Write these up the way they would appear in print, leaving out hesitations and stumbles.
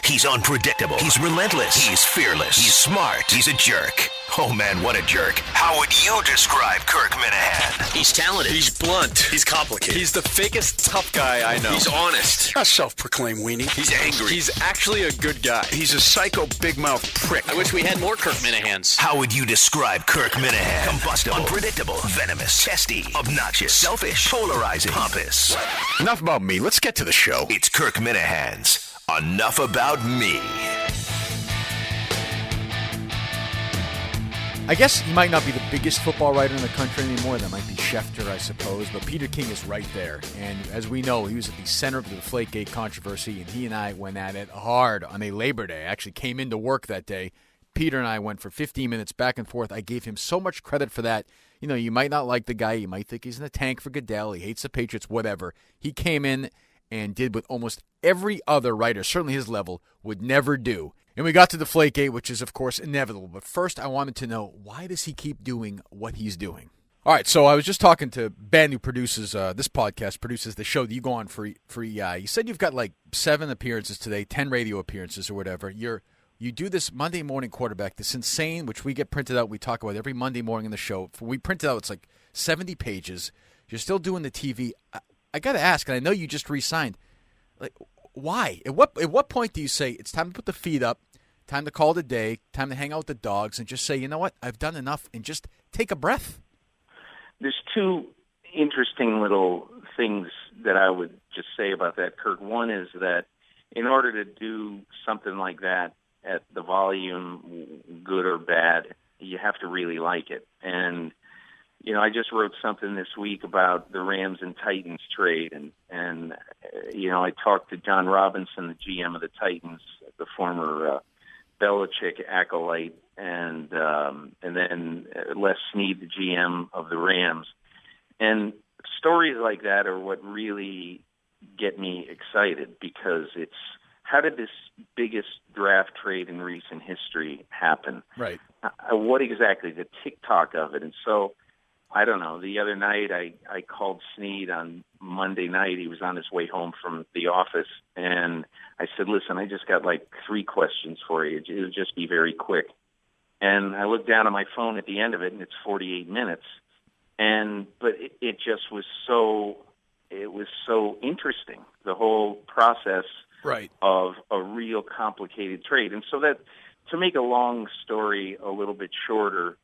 He's unpredictable. He's relentless. He's fearless. He's smart. He's a jerk. Oh, man, what a jerk. How would you describe Kirk Minihane? He's talented. He's blunt. He's complicated. He's the fakest tough guy I know. He's honest. A self-proclaimed weenie. He's angry. He's actually a good guy. He's a psycho big mouth prick. I wish we had more Kirk Minihanes. How would you describe Kirk Minihane? Combustible, unpredictable, venomous, testy, obnoxious, selfish, polarizing, pompous. Enough about me. Let's get to the show. It's Kirk Minihane's Enough About Me. I guess he might not be the biggest football writer in the country anymore. That might be Schefter, I suppose. But Peter King is right there. And as we know, he was at the center of the deflategate controversy, and he and I went at it hard on a Labor Day. I actually came into work that day. Peter and I went for 15 minutes back and forth. I gave him so much credit for that. You know, you might not like the guy. You might think he's in the tank for Goodell. He hates the Patriots, whatever. He came in and did what almost every other writer, certainly his level, would never do. And we got to Deflategate, which is, of course, inevitable. But first, I wanted to know, why does he keep doing what he's doing? All right, so I was just talking to Ben, who produces this podcast, produces the show that you go on for EI. You said you've got like 7 appearances today, 10 radio appearances or whatever. You do this Monday morning quarterback, this insane, which we get printed out. We talk about every Monday morning in the show. We print it out. It's like 70 pages. You're still doing the TV. I got to ask, and I know you just re-signed. Like, why? At what point do you say it's time to put the feet up, time to call it a day, time to hang out with the dogs, and just say, you know what, I've done enough, and just take a breath? There's 2 interesting little things that I would just say about that, Kirk. One is that in order to do something like that at the volume, good or bad, you have to really like it. And, you know, I just wrote something this week about the Rams and Titans trade, and you know, I talked to John Robinson, the GM of the Titans, the former Belichick acolyte, and then Les Snead, the GM of the Rams. And stories like that are what really get me excited, because it's, how did this biggest draft trade in recent history happen? Right. What exactly the TikTok of it? And so, I don't know. The other night, I called Snead on Monday night. He was on his way home from the office, and I said, listen, I just got like 3 questions for you. It'll just be very quick. And I looked down at my phone at the end of it, and it's 48 minutes. But it just was so interesting, the whole process right. of a real complicated trade. And so that, to make a long story a little bit shorter,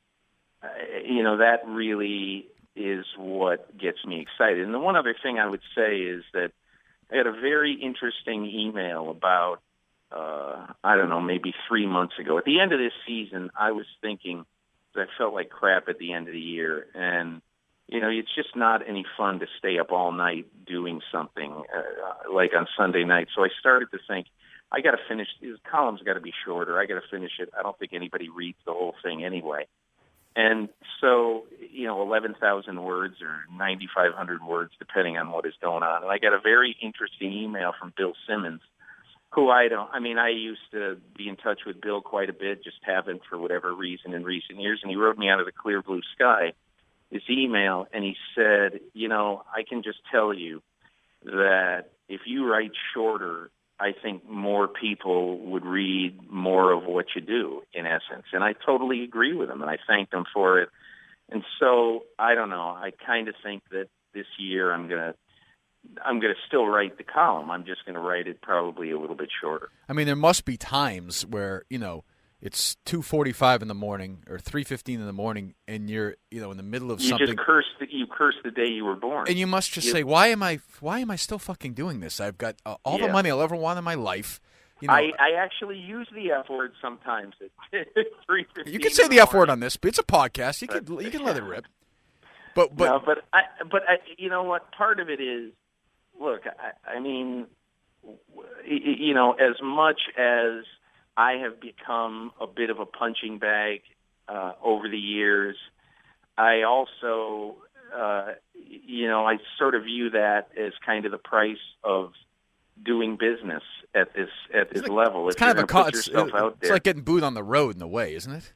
you know, that really is what gets me excited. And the one other thing I would say is that I had a very interesting email about, I don't know, maybe 3 months ago. At the end of this season, I was thinking that I felt like crap at the end of the year. And, you know, it's just not any fun to stay up all night doing something like on Sunday night. So I started to think, I got to finish, this column's got to be shorter. I got to finish it. I don't think anybody reads the whole thing anyway. And so, you know, 11,000 words or 9,500 words, depending on what is going on. And I got a very interesting email from Bill Simmons, who I used to be in touch with Bill quite a bit, just haven't for whatever reason in recent years. And he wrote me out of the clear blue sky this email, and he said, you know, I can just tell you that if you write shorter, I think more people would read more of what you do, in essence. And I totally agree with him, and I thanked him for it. And so, I don't know, I kind of think that this year I'm gonna still write the column. I'm just going to write it probably a little bit shorter. I mean, there must be times where, you know, it's 2:45 in the morning or 3:15 in the morning, and you're, you know, in the middle of something. You curse the day you were born. And you must just say, why am I still fucking doing this? I've got all the money I'll ever want in my life. You know, I actually use the F word sometimes at 3:15. You can say the F word on this, but it's a podcast. You can let it rip. But you know what? Part of it is, look, I mean, you know, as much as I have become a bit of a punching bag over the years, I also, you know, I sort of view that as kind of the price of doing business at this level. It's kind of it's like getting booed on the road in a way, isn't it?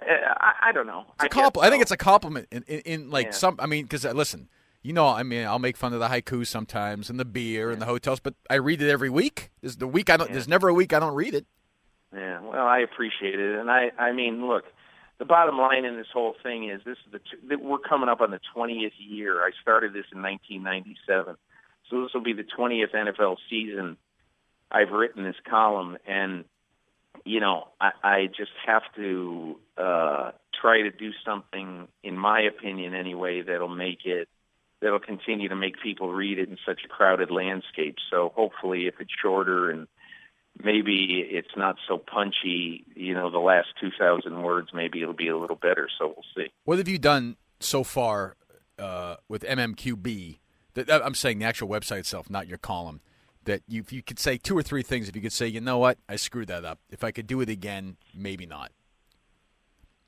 I don't know. I think it's a compliment in some. I mean, because listen, I mean, I'll make fun of the haiku sometimes and the beer and the hotels, but I read it every week. There's never a week I don't read it. Yeah, well, I appreciate it, and I mean, look, the bottom line in this whole thing is we're coming up on the 20th year. I started this in 1997, so this will be the 20th NFL season I've written this column, and I just have to try to do something, in my opinion, anyway, that'll continue to make people read it in such a crowded landscape. So hopefully, if it's shorter and maybe it's not so punchy, the last 2,000 words, maybe it'll be a little better. So we'll see. What have you done so far with MMQB? I'm saying the actual website itself, not your column. That if you could say 2 or 3 things, if you could say, you know what, I screwed that up. If I could do it again, maybe not.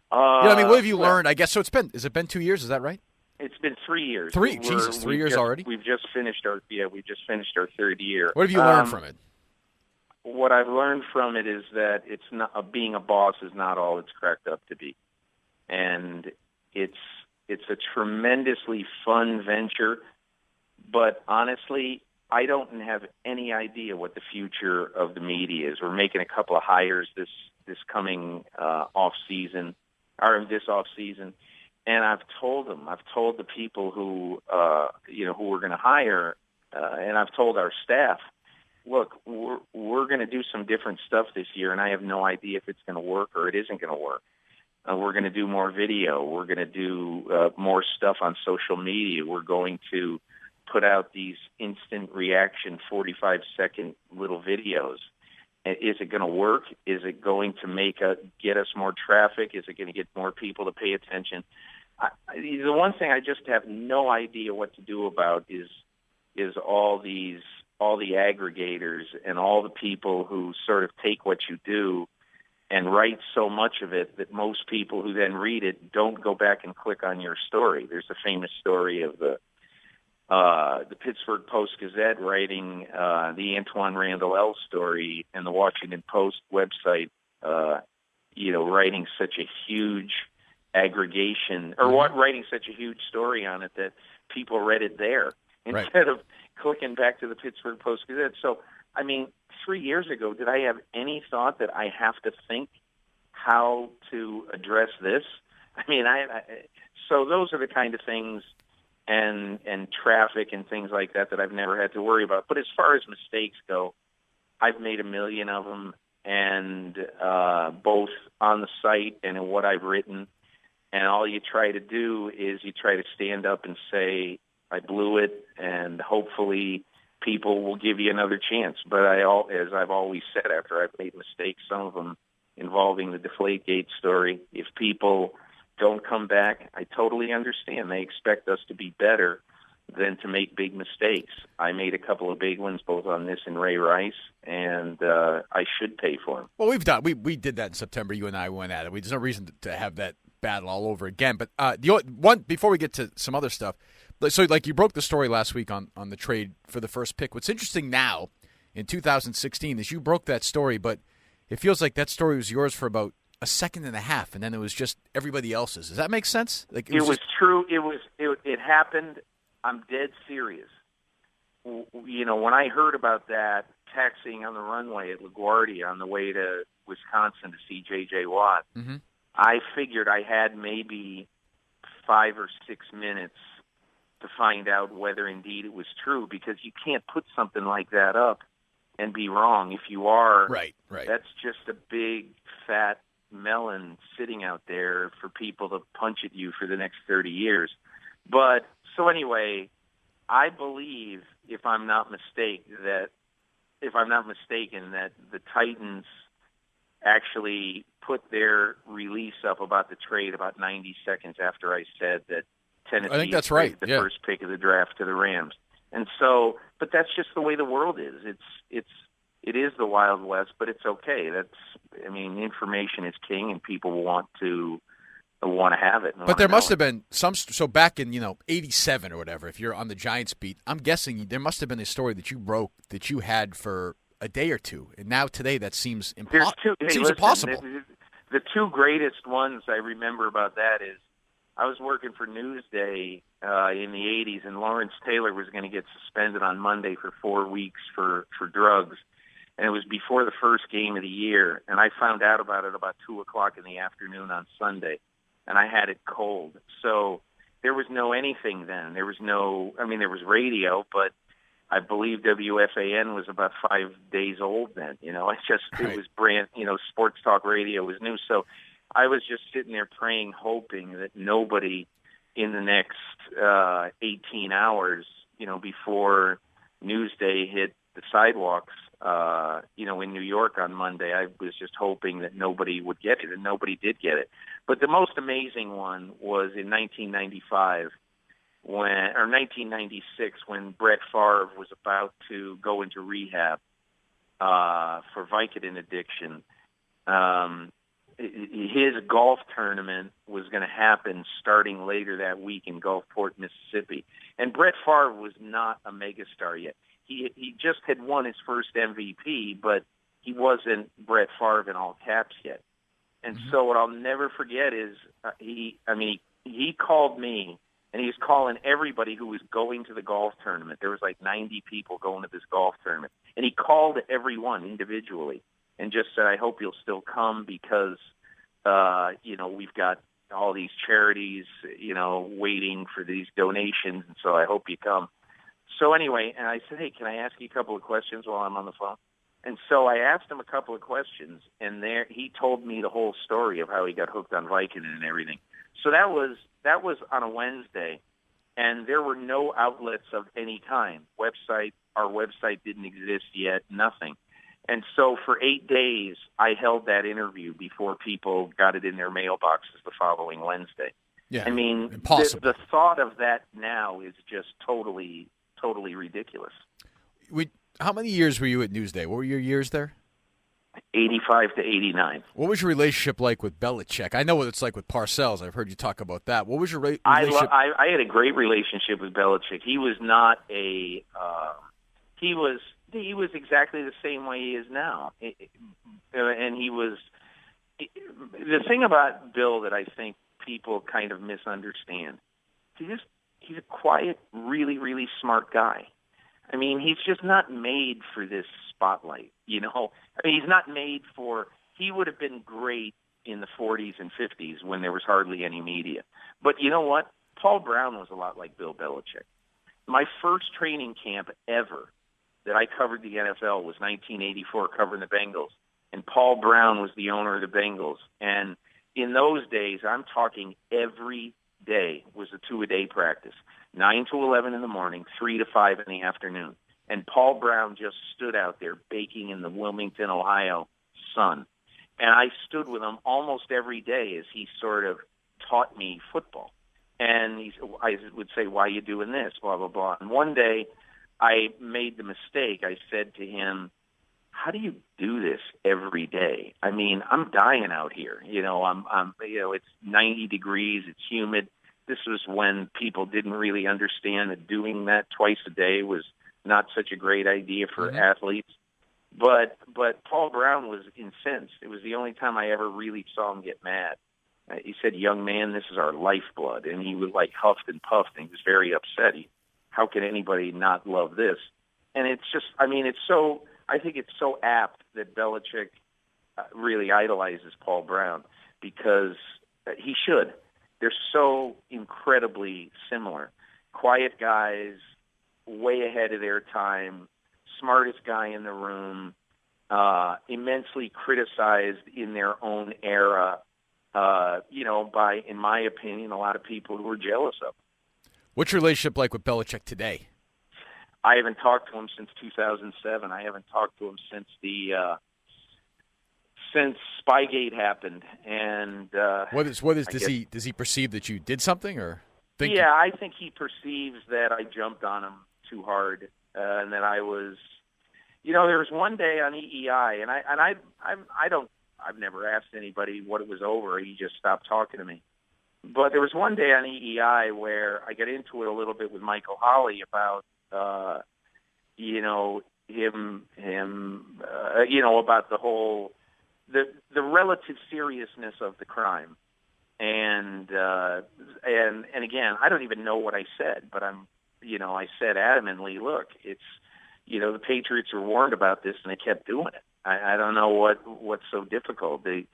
What have you learned? I guess so. Has it been 2 years? Is that right? It's been 3 years. 3 years already. We've just finished our third year. What have you learned from it? What I've learned from it is that it's not being a boss is not all it's cracked up to be, and it's a tremendously fun venture. But honestly, I don't have any idea what the future of the media is. We're making a couple of hires this coming off season, or this off season, and I've told the people who we're going to hire, and I've told our staff, look, we're going to do some different stuff this year, and I have no idea if it's going to work or it isn't going to work. We're going to do more video. We're going to do more stuff on social media. We're going to put out these instant reaction 45-second little videos. Is it going to work? Is it going to get us more traffic? Is it going to get more people to pay attention? The one thing I just have no idea what to do about is all the aggregators and all the people who sort of take what you do and write so much of it that most people who then read it don't go back and click on your story. There's a famous story of the Pittsburgh Post-Gazette writing the Antoine Randall L story, and the Washington Post website, writing such a huge aggregation, or writing such a huge story on it that people read it there instead of clicking back to the Pittsburgh Post-Gazette. So, 3 years ago, did I have any thought that I have to think how to address this? So those are the kind of things, and traffic and things like that I've never had to worry about. But as far as mistakes go, I've made a million of them, and both on the site and in what I've written. And all you try to do is you try to stand up and say, I blew it, and hopefully people will give you another chance. But as I've always said, after I've made mistakes, some of them involving the deflategate story, if people don't come back, I totally understand. They expect us to be better than to make big mistakes. I made a couple of big ones, both on this and Ray Rice, and I should pay for them. Well, we did that in September. You and I went at it. There's no reason to have that battle all over again. But one before we get to some other stuff, so like you broke the story last week on the trade for the first pick. What's interesting now in 2016 is you broke that story, but it feels like that story was yours for about a second and a half, and then it was just everybody else's. Does that make sense? Like it was true. It happened. I'm dead serious. When I heard about that, taxiing on the runway at LaGuardia on the way to Wisconsin to see J.J. Watt, I figured I had maybe 5 or 6 minutes to find out whether indeed it was true, because you can't put something like that up and be wrong. If you are, right. That's just a big, fat melon sitting out there for people to punch at you for the next 30 years. But so anyway, I believe, if I'm not mistaken, that the Titans actually put their release up about the trade about 90 seconds after I said that Tennessee, I think that's right, the first pick of the draft to the Rams. And so, but that's just the way the world is. It is the Wild West, but it's okay. Information is king, and people want to have it. But there must have been some. So back in '87 or whatever, if you're on the Giants beat, I'm guessing there must have been a story that you broke that you had for a day or two, and now today that seems impossible. The two greatest ones I remember about that is I was working for Newsday in the 80s, and Lawrence Taylor was going to get suspended on Monday for 4 weeks for drugs. And it was before the first game of the year, and I found out about it about 2 o'clock in the afternoon on Sunday, and I had it cold. So there was no anything then. There was no, I mean, there was radio, but I believe WFAN was about 5 days old then. You know, it was brand, sports talk radio was new. So I was just sitting there praying, hoping that nobody in the next 18 hours, before Newsday hit the sidewalks, in New York on Monday, I was just hoping that nobody would get it, and nobody did get it. But the most amazing one was in 1995 or 1996 when Brett Favre was about to go into rehab for Vicodin addiction. His golf tournament was going to happen starting later that week in Gulfport, Mississippi. And Brett Favre was not a megastar yet. He just had won his first MVP, but he wasn't Brett Favre in all caps yet. And so what I'll never forget is he called me, and he was calling everybody who was going to the golf tournament. There was like 90 people going to this golf tournament. And he called everyone individually and just said, I hope you'll still come because, we've got all these charities, waiting for these donations. And so I hope you come. So anyway, and I said, hey, can I ask you a couple of questions while I'm on the phone? And so I asked him a couple of questions, and there he told me the whole story of how he got hooked on Vicodin and everything. So that was on a Wednesday, and there were no outlets of any kind. Our website didn't exist yet, nothing. And so for 8 days, I held that interview before people got it in their mailboxes the following Wednesday. Yeah, I mean, impossible. The thought of that now is just totally ridiculous. How many years were you at Newsday? What were your years there? 85 to 89. What was your relationship like with Belichick? I know what it's like with Parcells. I've heard you talk about that. What was your relationship? I had a great relationship with Belichick. He was not he was exactly the same way he is now. And he was the thing about Bill that I think people kind of misunderstand. He's a quiet, really, really smart guy. I mean, he's just not made for this spotlight, I mean, he's not made for – he would have been great in the 40s and 50s when there was hardly any media. But you know what? Paul Brown was a lot like Bill Belichick. My first training camp ever that I covered the NFL was 1984, covering the Bengals. And Paul Brown was the owner of the Bengals. And in those days, I'm talking every day was a 2-a-day practice. 9 to 11 in the morning, 3 to 5 in the afternoon. And Paul Brown just stood out there baking in the Wilmington, Ohio sun. And I stood with him almost every day as he sort of taught me football. And I would say, why are you doing this, blah, blah, blah. And one day I made the mistake. I said to him, how do you do this every day? I mean, I'm dying out here. It's 90 degrees, it's humid. This was when people didn't really understand that doing that twice a day was not such a great idea for athletes. But Paul Brown was incensed. It was the only time I ever really saw him get mad. He said, young man, this is our lifeblood. And he was like huffed and puffed, and he was very upset. How can anybody not love this? And it's just, I mean, I think it's so apt that Belichick really idolizes Paul Brown because he should. They're so incredibly similar. Quiet guys, way ahead of their time, smartest guy in the room, immensely criticized in their own era, by, in my opinion, a lot of people who were jealous of him. What's your relationship like with Belichick today? I haven't talked to him since 2007. I haven't talked to him since since Spygate happened. And does he perceive that you did something or think? Yeah, I think he perceives that I jumped on him too hard, and that I was. There was one day on EEI, and I've never asked anybody what it was over. He just stopped talking to me. But there was one day on EEI where I got into it a little bit with Michael Holley about, about the whole, the relative seriousness of the crime. And again, I don't even know what I said, but I said adamantly, look, it's, the Patriots were warned about this and they kept doing it. I don't know what's so difficult. They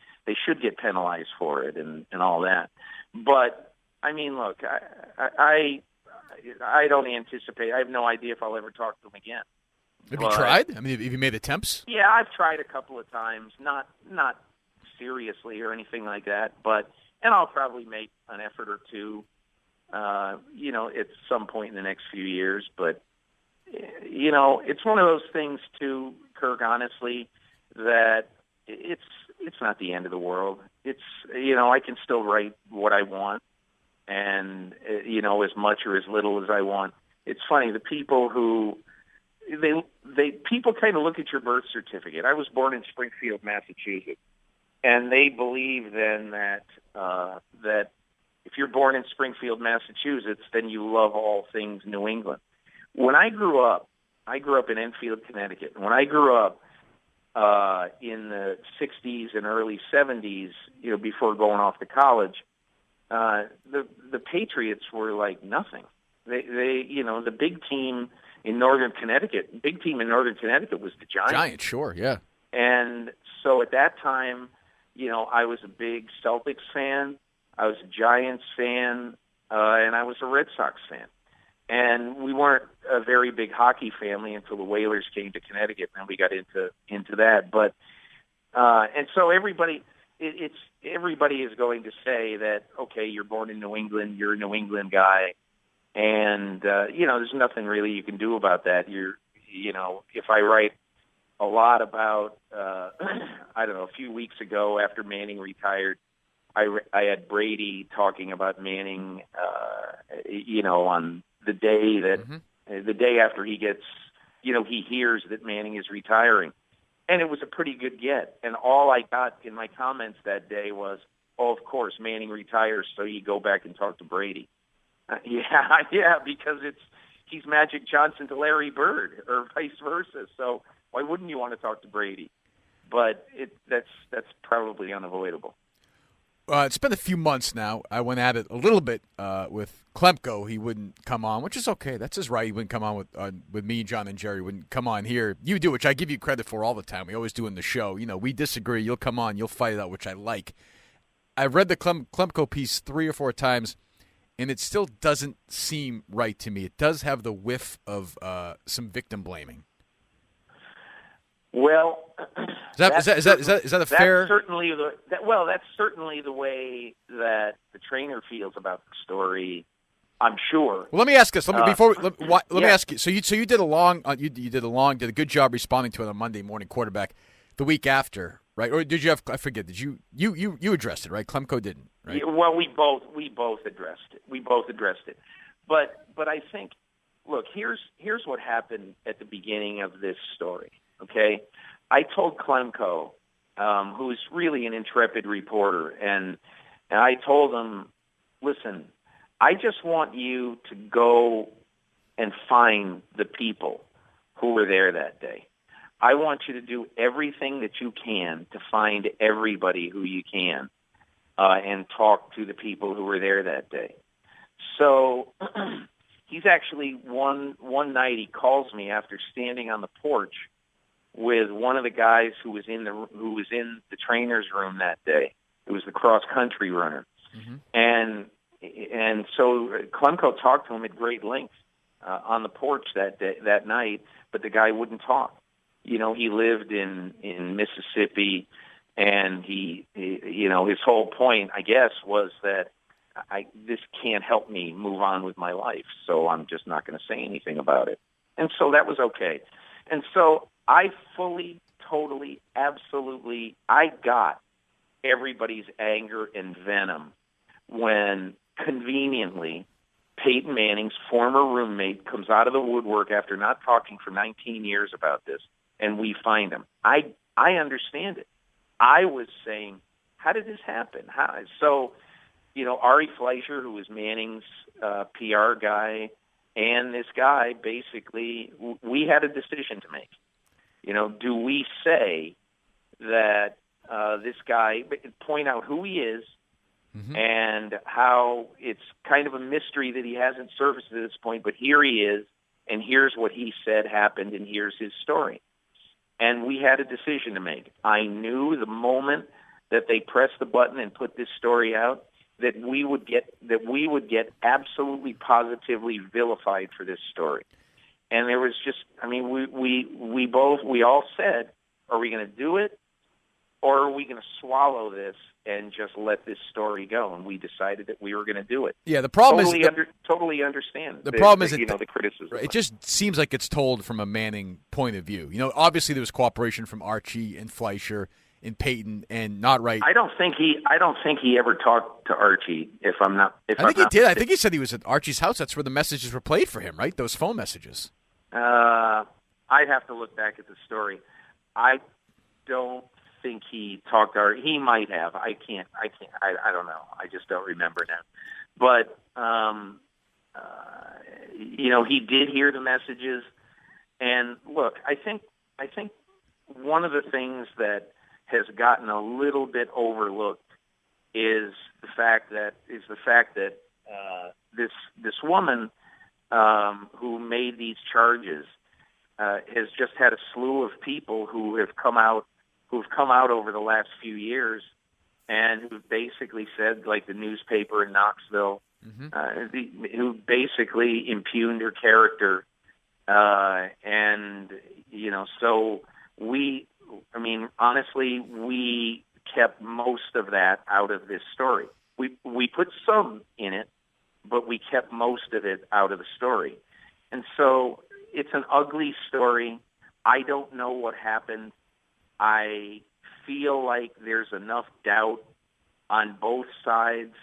should get penalized for it and all that. But I mean, look, I don't anticipate. I have no idea if I'll ever talk to him again. Have you tried? I mean, have you made attempts? Yeah, I've tried a couple of times, not seriously or anything like that, and I'll probably make an effort or two, at some point in the next few years. But it's one of those things too, Kirk, honestly, that it's not the end of the world. It's, I can still write what I want and, as much or as little as I want. It's funny, the people who, people kind of look at your birth certificate. I was born in Springfield, Massachusetts, and they believe then that if you're born in Springfield, Massachusetts, then you love all things New England. When I grew up in Enfield, Connecticut. And when I grew up in the 60s and early 70s, before going off to college, the Patriots were like nothing. They the big team in Northern Connecticut was the Giants. Giants, sure, yeah. And so at that time, I was a big Celtics fan, I was a Giants fan, and I was a Red Sox fan. And we weren't a very big hockey family until the Whalers came to Connecticut, and then we got into that. But and so everybody is going to say that, okay, you're born in New England, you're a New England guy, and there's nothing really you can do about that. If I write a lot about, I don't know, a few weeks ago after Manning retired, I had Brady talking about Manning, on the day that the day after he gets, he hears that Manning is retiring. And it was a pretty good get. And all I got in my comments that day was, oh, of course, Manning retires, so you go back and talk to Brady. Yeah, because he's Magic Johnson to Larry Bird, or vice versa. So why wouldn't you want to talk to Brady? But that's probably unavoidable. It's been a few months now. I went at it a little bit with Klemko. He wouldn't come on, which is okay. That's his right. He wouldn't come on with me, John, and Jerry. Wouldn't come on here. You do, which I give you credit for all the time. We always do in the show. We disagree. You'll come on. You'll fight it out, which I like. I've read the Klemko piece 3 or 4 times, and it still doesn't seem right to me. It does have the whiff of some victim blaming. Well, is that a fair? That's certainly the way that the trainer feels about the story. I'm sure. Well, let me ask this. Let me ask you. So you did a good job responding to it on Monday Morning Quarterback the week after, right? Or did you have? I forget. Did you addressed it, right? Klemko didn't, right? Yeah, well, we both addressed it. But I think, look, here's what happened at the beginning of this story. Okay, I told Klemko, who's really an intrepid reporter, and I told him, listen, I just want you to go and find the people who were there that day. I want you to do everything that you can to find everybody who you can and talk to the people who were there that day. So he's actually one night he calls me after standing on the porch with one of the guys who was in the trainer's room that day. It was the cross country runner, and so Klemko talked to him at great length on the porch that night, but the guy wouldn't talk. He lived in Mississippi, and he his whole point, I guess, was that this can't help me move on with my life, so I'm just not going to say anything about it. And so that was okay. And so I fully, totally, absolutely, I got everybody's anger and venom when conveniently Peyton Manning's former roommate comes out of the woodwork after not talking for 19 years about this, and we find him. I understand it. I was saying, how did this happen? So, Ari Fleischer, who was Manning's PR guy, and this guy, basically, we had a decision to make. Do we say that this guy, point out who he is, and how it's kind of a mystery that he hasn't surfaced at this point, but here he is, and here's what he said happened, and here's his story. And we had a decision to make. I knew the moment that they pressed the button and put this story out that we would get absolutely positively vilified for this story. And there was just, I mean, we all said, are we going to do it, or are we going to swallow this and just let this story go? And we decided that we were going to do it. Yeah, the problem totally understand. The problem is the criticism. It just seems like it's told from a Manning point of view. Obviously there was cooperation from Archie and Fleischer and Peyton, and not right. I don't think he ever talked to Archie. I think he did. I think he said he was at Archie's house. That's where the messages were played for him, right? Those phone messages. I'd have to look back at the story. I don't think he talked to Archie. He might have. I don't know. I just don't remember now. But he did hear the messages. And look, I think one of the things that has gotten a little bit overlooked is the fact that this woman who made these charges has just had a slew of people who've come out over the last few years and who've basically said, like the newspaper in Knoxville, who basically impugned her character, so honestly, we kept most of that out of this story. We put some in it, but we kept most of it out of the story. And so it's an ugly story. I don't know what happened. I feel like there's enough doubt on both sides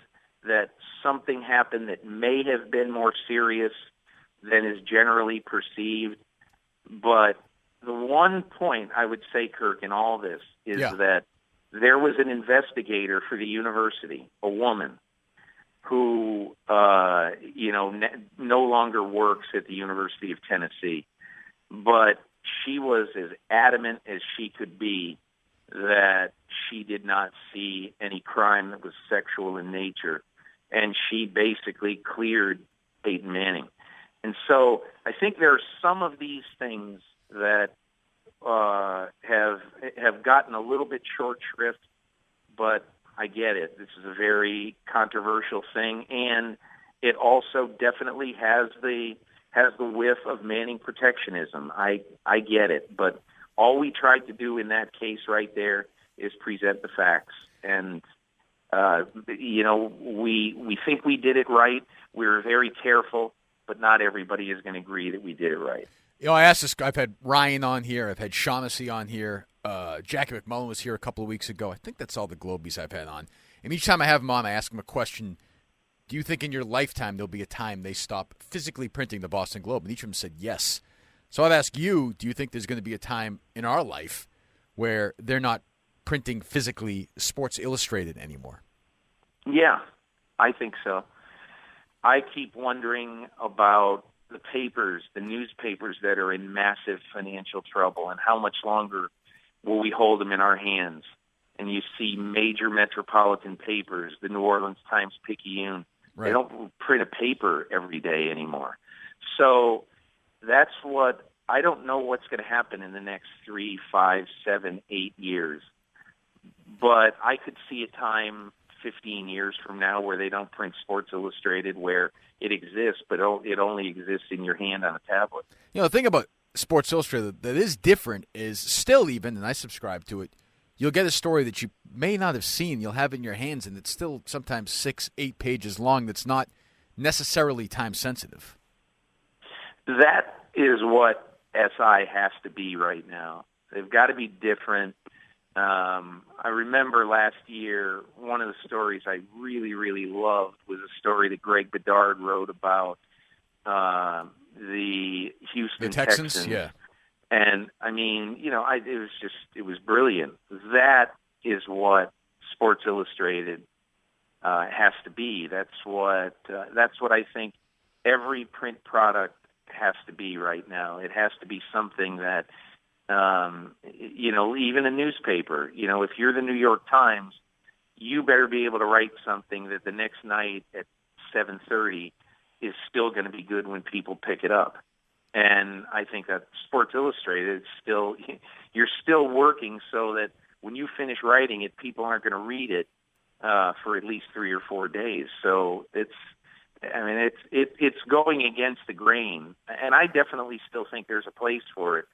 that something happened that may have been more serious than is generally perceived. But the one point I would say, Kirk, in all this is that there was an investigator for the university, a woman, who, no longer works at the University of Tennessee, but she was as adamant as she could be that she did not see any crime that was sexual in nature, and she basically cleared Peyton Manning. And so I think there are some of these things that have gotten a little bit short shrift, but I get it. This is a very controversial thing, and it also definitely has the whiff of Manning protectionism. I get it, but all we tried to do in that case right there is present the facts, and we think we did it right. We were very careful, but not everybody is going to agree that we did it right. I asked this. I've had Ryan on here. I've had Shaughnessy on here. Jackie McMullen was here a couple of weeks ago. I think that's all the Globies I've had on. And each time I have them on, I ask them a question. Do you think in your lifetime there'll be a time they stop physically printing the Boston Globe? And each of them said yes. So I'd ask you, do you think there's going to be a time in our life where they're not printing physically Sports Illustrated anymore? Yeah, I think so. I keep wondering about the papers, the newspapers that are in massive financial trouble, and how much longer will we hold them in our hands? And you see major metropolitan papers, the New Orleans Times-Picayune. Right. They don't print a paper every day anymore. So that's what – I don't know what's going to happen in the next 3, 5, 7, 8 years. But I could see a time 15 years from now where they don't print Sports Illustrated, where it exists, but it only exists in your hand on a tablet. The thing about Sports Illustrated that is different is still even, and I subscribe to it, you'll get a story that you may not have seen, you'll have in your hands, and it's still sometimes 6, 8 pages long that's not necessarily time-sensitive. That is what SI has to be right now. They've got to be different. I remember last year, one of the stories I really, really loved was a story that Greg Bedard wrote about the Houston Texans. Yeah. And it was brilliant. That is what Sports Illustrated has to be. That's what I think every print product has to be right now. It has to be something that, even a newspaper, if you're the New York Times, you better be able to write something that the next night at 7:30 is still going to be good when people pick it up. And I think that Sports Illustrated, you're still working so that when you finish writing it, people aren't going to read it for at least 3 or 4 days. So it's going against the grain, and I definitely still think there's a place for it.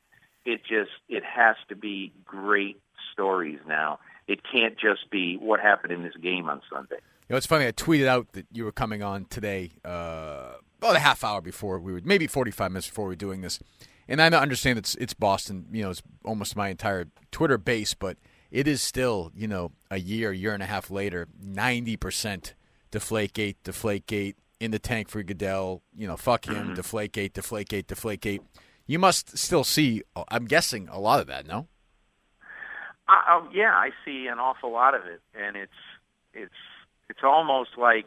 It has to be great stories now. It can't just be what happened in this game on Sunday. You know, it's funny. I tweeted out that you were coming on today, about a half hour before maybe 45 minutes before we were doing this. And I understand it's Boston. You know, it's almost my entire Twitter base, but it is still, you know, a year and a half later, 90% Deflategate, in the tank for Goodell. You know, fuck him, Deflategate. You must still see, I'm guessing, a lot of that, no? Yeah, I see an awful lot of it, and it's almost like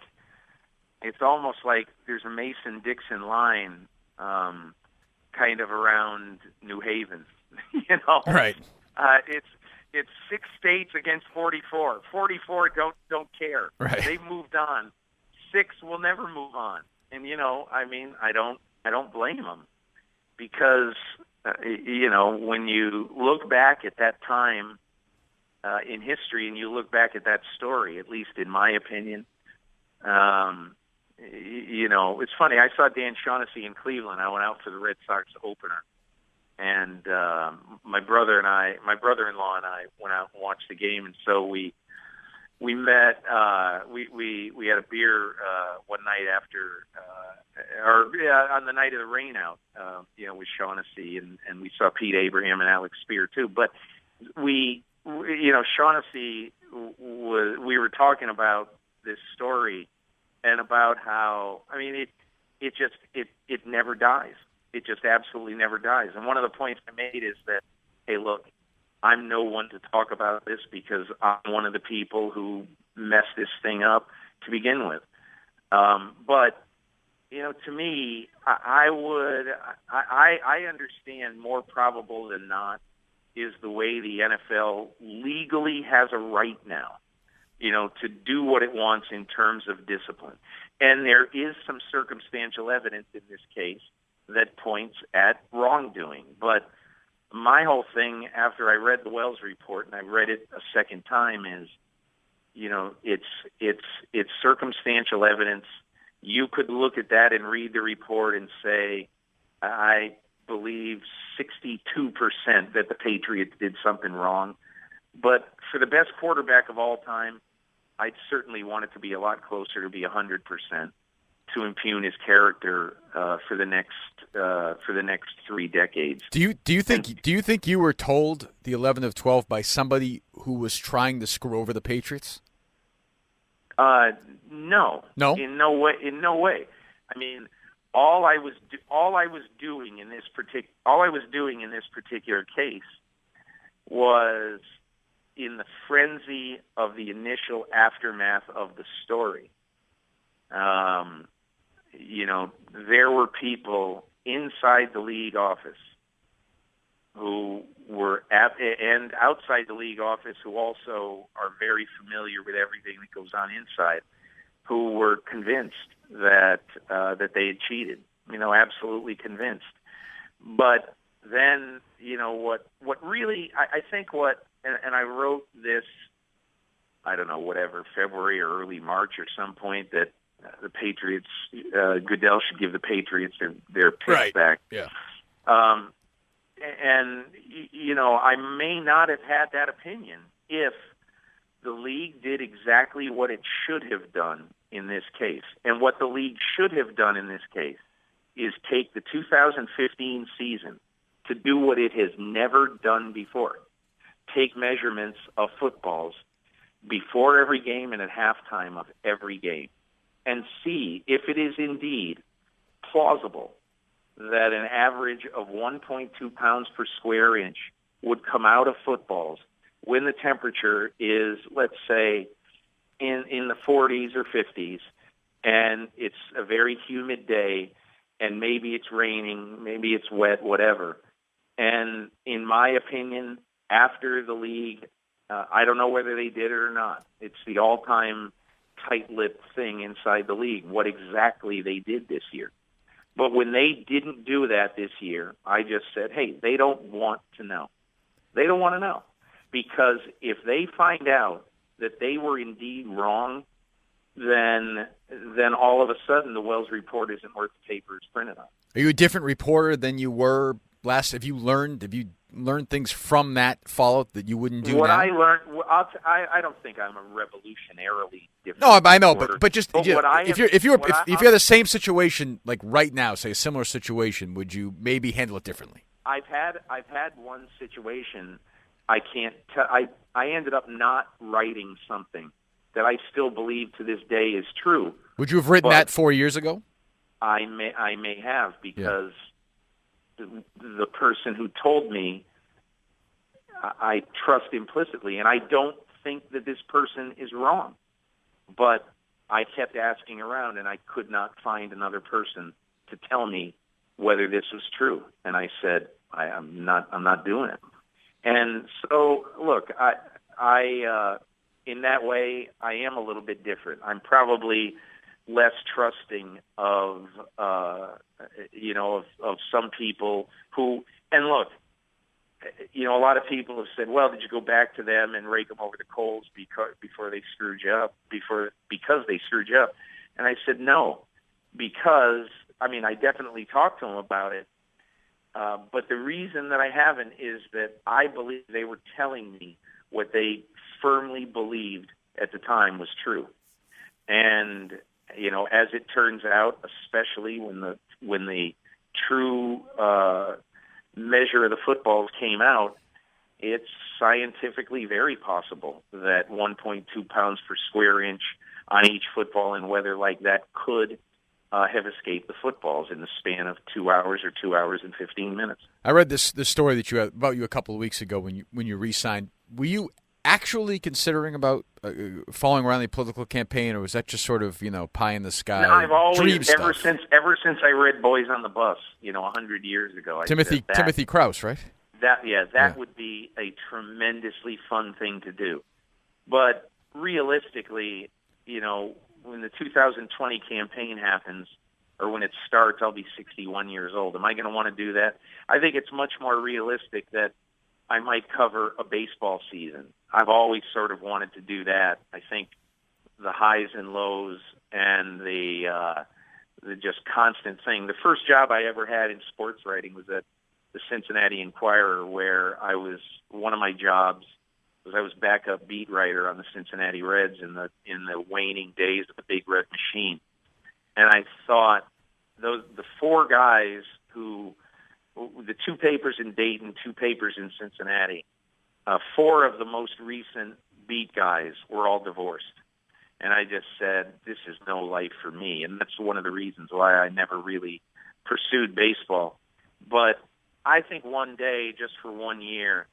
there's a Mason-Dixon line kind of around New Haven, you know. Right. It's 6 states against 44. 44 don't care. Right. They've moved on. 6 will never move on, and you know, I mean, I don't blame them because you know, when you look back at that time in history, and you look back at that story, at least in my opinion, you know, it's funny. I saw Dan Shaughnessy in Cleveland. I went out for the Red Sox opener, and my brother-in-law and I went out and watched the game, and so we met. We had a beer one night after, on the night of the rainout, you know, with Shaughnessy, and we saw Pete Abraham and Alex Spear too. But you know, Shaughnessy we were talking about this story and about how, I mean, it never dies. It just absolutely never dies. And one of the points I made is that, hey, look, I'm no one to talk about this because I'm one of the people who messed this thing up to begin with. But, you know, to me, I understand more probable than not is the way the NFL legally has a right now, you know, to do what it wants in terms of discipline. And there is some circumstantial evidence in this case that points at wrongdoing. But my whole thing after I read the Wells report, and I read it a second time, is, you know, it's circumstantial evidence. You could look at that and read the report and say, I believe 62% that the Patriots did something wrong. But for the best quarterback of all time, I'd certainly want it to be a lot closer, to be 100%, to impugn his character for the next 3 decades. Do you think you were told the 11 of 12 by somebody who was trying to screw over the Patriots? No. No? In no way. I mean, all I was doing in this particular case was in the frenzy of the initial aftermath of the story. You know, there were people inside the league office who were and outside the league office who also are very familiar with everything that goes on inside, who were convinced that they had cheated. You know, absolutely convinced. But then, you know, what really, I think and I wrote this, I don't know, whatever, February or early March or some point, that the Patriots, Goodell should give the Patriots their picks back. Yeah. And, you know, I may not have had that opinion if the league did exactly what it should have done in this case. And what the league should have done in this case is take the 2015 season to do what it has never done before. Take measurements of footballs before every game and at halftime of every game, and see if it is indeed plausible that an average of 1.2 pounds per square inch would come out of footballs when the temperature is, let's say, in the 40s or 50s, and it's a very humid day, and maybe it's raining, maybe it's wet, whatever. And in my opinion, after the league I don't know whether they did it or not. It's the all-time tight-lipped thing inside the league, what exactly they did this year. But when they didn't do that this year, I just said, hey, they don't want to know. They don't want to know. Because if they find out that they were indeed wrong, then all of a sudden the Wells report isn't worth the paper it's printed on. Are you a different reporter than you were last? Have you learned things from that fallout that you wouldn't do what now? I learned, I don't think I'm a revolutionarily different. No, I know, reporter. but just But you know, what I if am- you what I- had the same situation like right now, say a similar situation, would you maybe handle it differently? I've had one situation. I can't. I ended up not writing something that I still believe to this day is true. Would you have written But that 4 years ago? I may have, because the person who told me, I trust implicitly, and I don't think that this person is wrong. But I kept asking around, and I could not find another person to tell me whether this was true. And I said, I'm not doing it. And so, look, I in that way, I am a little bit different. I'm probably less trusting of some people who, and look, a lot of people have said, well, did you go back to them and rake them over the coals before they screwed you up, because they screwed you up? And I said, no, because, I definitely talked to them about it. But the reason that I haven't is that I believe they were telling me what they firmly believed at the time was true. And, as it turns out, especially when the true measure of the footballs came out, it's scientifically very possible that 1.2 pounds per square inch on each football in weather like that could have escaped the footballs in the span of 2 hours or 2 hours and 15 minutes. I read this story that you had about you a couple of weeks ago when you re-signed. Were you actually considering about following around the political campaign, or was that just sort of pie in the sky? No, I've always dream ever stuff? since I read Boys on the Bus, 100 years ago. Timothy Krause, right? That would be a tremendously fun thing to do. But realistically, when the 2020 campaign happens, or when it starts, I'll be 61 years old. Am I going to want to do that? I think it's much more realistic that I might cover a baseball season. I've always sort of wanted to do that. I think the highs and lows and the just constant thing. The first job I ever had in sports writing was at the Cincinnati Enquirer, where one of my jobs was I was backup beat writer on the Cincinnati Reds in the waning days of the Big Red Machine. And I thought the four guys the two papers in Dayton, two papers in Cincinnati, four of the most recent beat guys were all divorced. And I just said, this is no life for me. And that's one of the reasons why I never really pursued baseball. But I think one day, just for 1 year,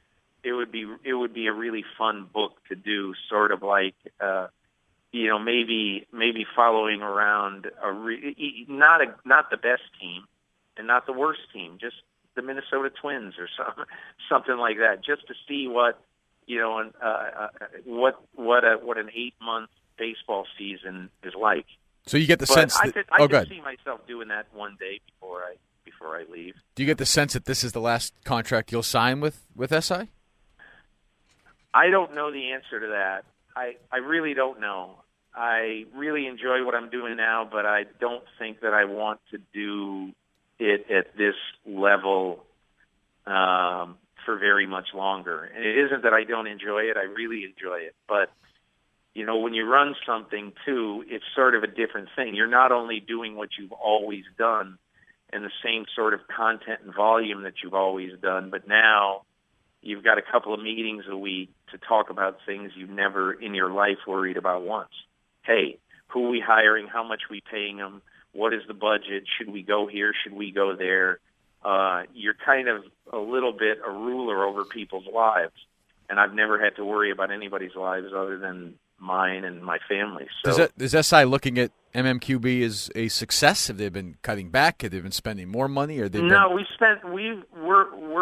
it would be a really fun book to do, sort of like, maybe following around not the best team and not the worst team, just the Minnesota Twins or something like that, just to see what an 8-month baseball season is like. So you get the sense that I could see myself doing that one day before I leave. Do you get the sense that this is the last contract you'll sign with SI? I don't know the answer to that. I really don't know. I really enjoy what I'm doing now, but I don't think that I want to do it at this level for very much longer. And it isn't that I don't enjoy it. I really enjoy it. But, when you run something, too, it's sort of a different thing. You're not only doing what you've always done and the same sort of content and volume that you've always done, but now you've got a couple of meetings a week to talk about things you've never in your life worried about once. Hey, who are we hiring? How much are we paying them? What is the budget? Should we go here? Should we go there? You're kind of a little bit a ruler over people's lives. And I've never had to worry about anybody's lives other than mine and my family. So is SI looking at MMQB as a success? Have they been cutting back? Have they been spending more money? Or we're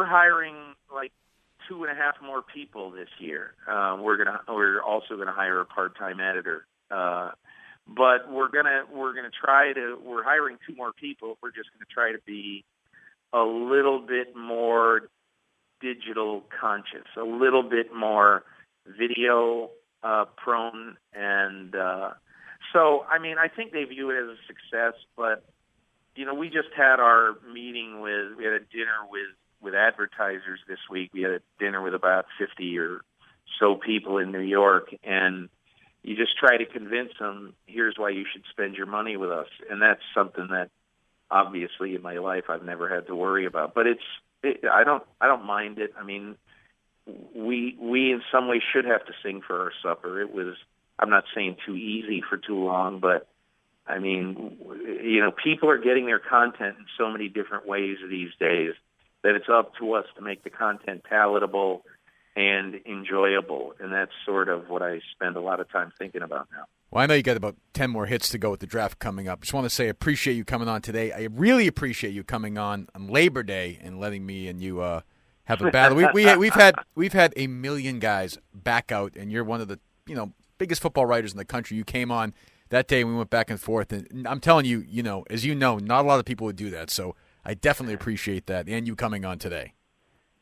hiring like 2.5 more people this year. We're also gonna hire a part-time editor. But we're hiring 2 more people. We're just gonna try to be a little bit more digital conscious, a little bit more video prone, and so I mean, I think they view it as a success. But we just had our meeting we had a dinner with advertisers this week. We had a dinner with about 50 or so people in New York, and you just try to convince them, here's why you should spend your money with us. And that's something that obviously in my life I've never had to worry about. But I don't mind it. I mean, we in some ways should have to sing for our supper. It was, I'm not saying too easy for too long, but I mean, people are getting their content in so many different ways these days that it's up to us to make the content palatable and enjoyable. And that's sort of what I spend a lot of time thinking about now. Well, I know you got about 10 more hits to go with the draft coming up. Just want to say I appreciate you coming on today. I really appreciate you coming on Labor Day and letting me and you have a battle. We've had a million guys back out, and you're one of the biggest football writers in the country. You came on that day, and we went back and forth. And I'm telling you, as you know, not a lot of people would do that. So I definitely appreciate that, and you coming on today.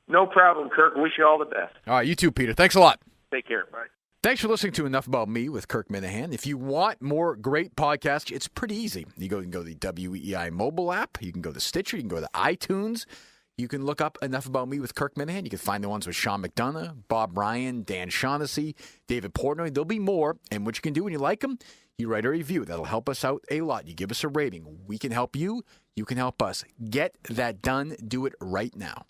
No problem, Kirk. Wish you all the best. All right, you too, Peter. Thanks a lot. Take care. Bye. Thanks for listening to Enough About Me with Kirk Minihane. If you want more great podcasts, it's pretty easy. You can go to the WEI mobile app. You can go to Stitcher. You can go to iTunes. You can look up Enough About Me with Kirk Minihane. You can find the ones with Sean McDonough, Bob Ryan, Dan Shaughnessy, David Portnoy. There'll be more. And what you can do when you like them, you write a review. That'll help us out a lot. You give us a rating. We can help you. You can help us. Get that done. Do it right now.